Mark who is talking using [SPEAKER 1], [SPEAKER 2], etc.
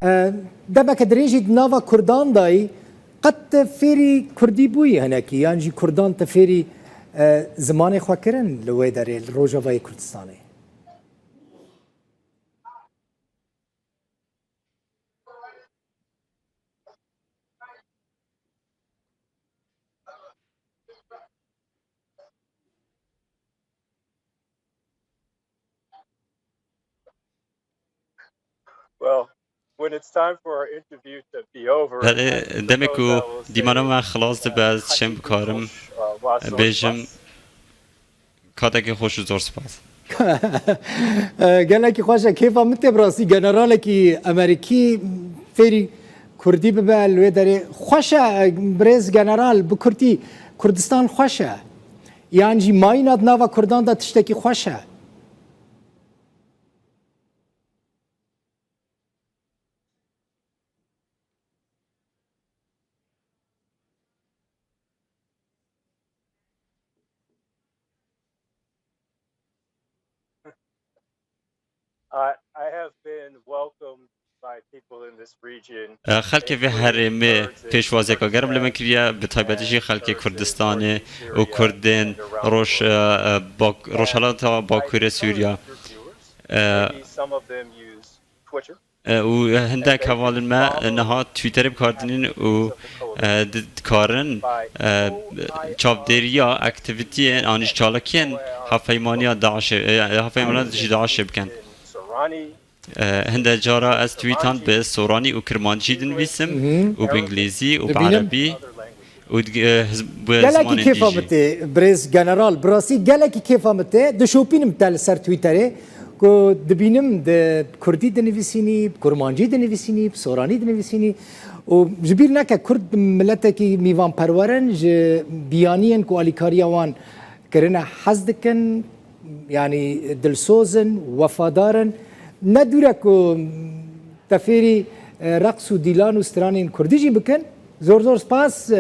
[SPEAKER 1] دمك دريجي نافا كردان داي قد فيري كردي بوي هناك يعني كردان تفيري زماني خوا كرن لوي داري الروجافاي كردستاني.
[SPEAKER 2] Well, when it's time for our interview to be over,
[SPEAKER 3] دمكو ديمانا ما خلاص باز شم بكارم بيجم كاتاكي خوش زور سپاس.
[SPEAKER 1] قال لك خواشا كيف مت براسي جنرالê کی امریکی فری کردی ببل و داره خوشا برز جنرال بکردی کردستان خوشا يعني ماينات نافا كردان دا تشتكي خوشا.
[SPEAKER 2] I have been welcomed by people in this region.
[SPEAKER 3] خلک به هرمه پیشوازی که گرم لمن کریا به تایبەتیشی خلک کردستان و کردین روشالات باکوری سوریا و هنده کوال ما نها تویتر بکاردنین و کارن چاودریا اکتیویتی آنش چالکین هفایمانیا داعش بکن. هنده جارا از تویتان به سورانی و کرمانچی دنویسم و به انگلیزی و به عربی و به زمان
[SPEAKER 1] دیجی. کیف آمده برز جنرال براسی گلکی کیف آمده دشوپینم تل سر تویتره که دبینم د کردی دنویسینی کرمانچی دنویسینی سورانی دنویسینی و جبیر نکه کرد ملت کی میوان پرورن ج بیانین کو الیکاریا وان کرنا حزدکن يعني دلسوزن وفادارن ندورك تفيري رقص وديلان وسترانين كرديجي بكن زور سباس